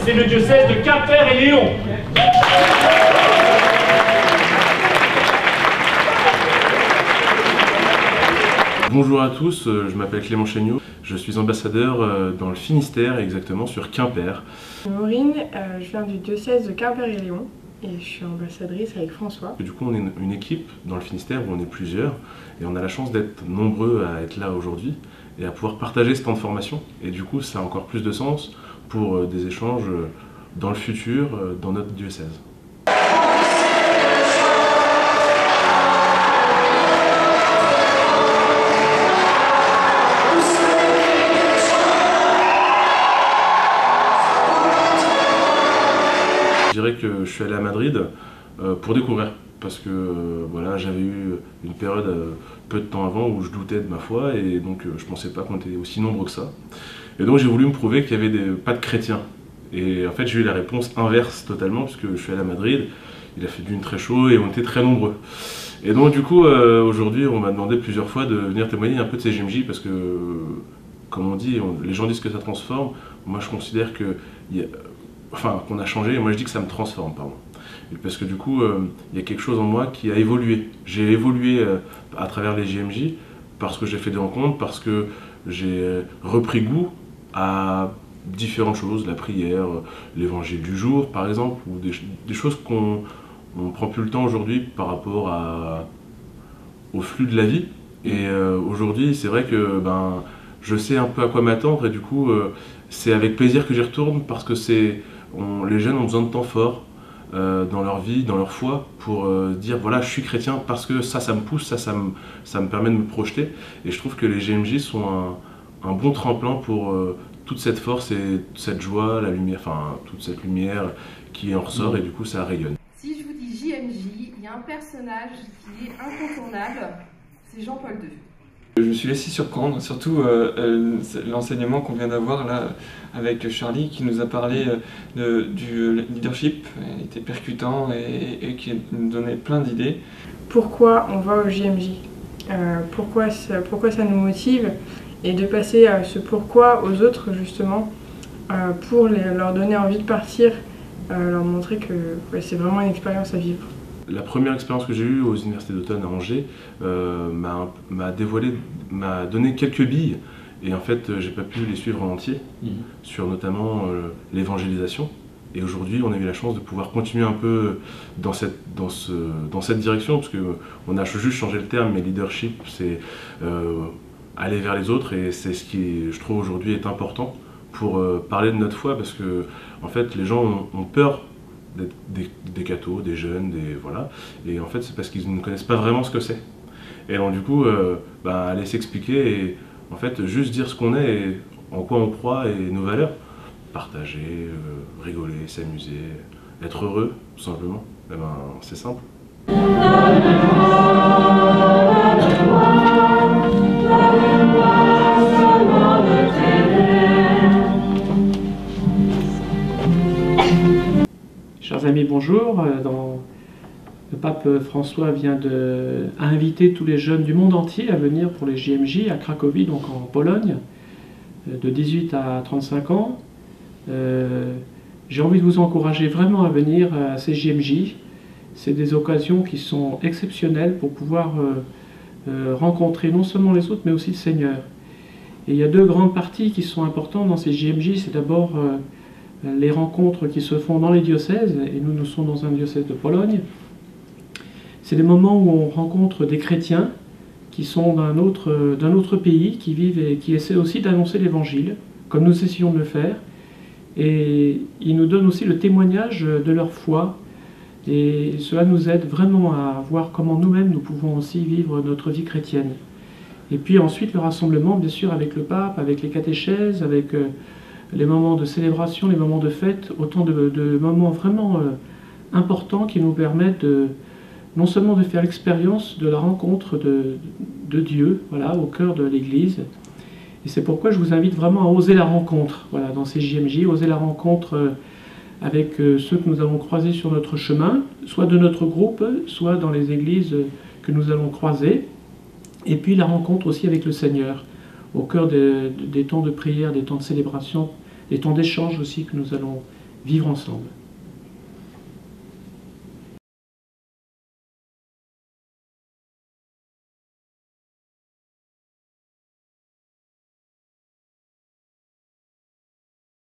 c'est le diocèse de Quimper et Léon. Bonjour à tous, je m'appelle Clément Chéniaud, je suis ambassadeur dans le Finistère, exactement sur Quimper. Maureen, je viens du diocèse de Quimper et Léon et je suis ambassadrice avec François. Du coup on est une équipe dans le Finistère où on est plusieurs et on a la chance d'être nombreux à être là aujourd'hui et à pouvoir partager ce temps de formation. Et du coup ça a encore plus de sens pour des échanges dans le futur dans notre diocèse. Je dirais que je suis allé à Madrid pour découvrir, parce que voilà, j'avais eu une période peu de temps avant où je doutais de ma foi et donc je pensais pas qu'on était aussi nombreux que ça. Et donc j'ai voulu me prouver qu'il y avait pas de chrétiens. Et en fait j'ai eu la réponse inverse totalement, puisque je suis allé à Madrid, il a fait d'une très chaud et on était très nombreux. Et donc du coup aujourd'hui on m'a demandé plusieurs fois de venir témoigner un peu de ces JMJ, parce que comme on dit, les gens disent que ça transforme, moi je considère que qu'on a changé, et moi je dis que ça me transforme, pardon. Parce que du coup, il y a quelque chose en moi qui a évolué. J'ai évolué à travers les JMJ, parce que j'ai fait des rencontres, parce que j'ai repris goût à différentes choses, la prière, l'évangile du jour par exemple, ou des choses qu'on ne prend plus le temps aujourd'hui par rapport au flux de la vie. Et aujourd'hui, c'est vrai que je sais un peu à quoi m'attendre, et du coup, c'est avec plaisir que j'y retourne, parce que les jeunes ont besoin de temps fort dans leur vie, dans leur foi, pour dire voilà, je suis chrétien parce que ça me pousse, ça me permet de me projeter. Et je trouve que les JMJ sont un bon tremplin pour toute cette force et cette joie, la lumière, enfin toute cette lumière qui en ressort, et du coup ça rayonne. Si je vous dis JMJ, il y a un personnage qui est incontournable, c'est Jean-Paul II. Je me suis laissé surprendre, surtout l'enseignement qu'on vient d'avoir là avec Charlie, qui nous a parlé du leadership. Il était percutant et qui nous donnait plein d'idées. Pourquoi on va au JMJ, pourquoi ça nous motive, et de passer ce pourquoi aux autres justement, pour leur donner envie de partir, leur montrer que c'est vraiment une expérience à vivre. La première expérience que j'ai eue aux universités d'automne à Angers m'a donné quelques billes, et en fait j'ai pas pu les suivre en entier, sur notamment l'évangélisation. Et aujourd'hui on a eu la chance de pouvoir continuer un peu dans cette direction, parce qu'on a juste changé le terme, mais leadership c'est aller vers les autres, et c'est ce qui je trouve aujourd'hui est important pour parler de notre foi, parce que en fait les gens ont peur des cathos, des jeunes, voilà. Et en fait c'est parce qu'ils ne connaissent pas vraiment ce que c'est. Et donc du coup, aller s'expliquer et en fait juste dire ce qu'on est et en quoi on croit et nos valeurs. Partager, rigoler, s'amuser, être heureux, tout simplement. C'est simple. Chers amis, bonjour. Le pape François a invité tous les jeunes du monde entier à venir pour les JMJ à Cracovie, donc en Pologne, de 18 à 35 ans. J'ai envie de vous encourager vraiment à venir à ces JMJ. C'est des occasions qui sont exceptionnelles pour pouvoir rencontrer non seulement les autres, mais aussi le Seigneur. Et il y a deux grandes parties qui sont importantes dans ces JMJ. C'est d'abord les rencontres qui se font dans les diocèses, et nous sommes dans un diocèse de Pologne. C'est des moments où on rencontre des chrétiens qui sont d'un autre pays, qui vivent et qui essaient aussi d'annoncer l'évangile, comme nous essayons de le faire. Et ils nous donnent aussi le témoignage de leur foi, et cela nous aide vraiment à voir comment nous-mêmes nous pouvons aussi vivre notre vie chrétienne. Et puis ensuite le rassemblement, bien sûr, avec le pape, avec les catéchèses, avec les moments de célébration, les moments de fête, autant de moments vraiment importants qui nous permettent non seulement de faire l'expérience de la rencontre de Dieu, voilà, au cœur de l'Église. Et c'est pourquoi je vous invite vraiment à oser la rencontre, voilà, dans ces JMJ, oser la rencontre avec ceux que nous avons croisés sur notre chemin, soit de notre groupe, soit dans les églises que nous allons croiser, et puis la rencontre aussi avec le Seigneur, au cœur des temps de prière, des temps de célébration, des temps d'échange aussi que nous allons vivre ensemble.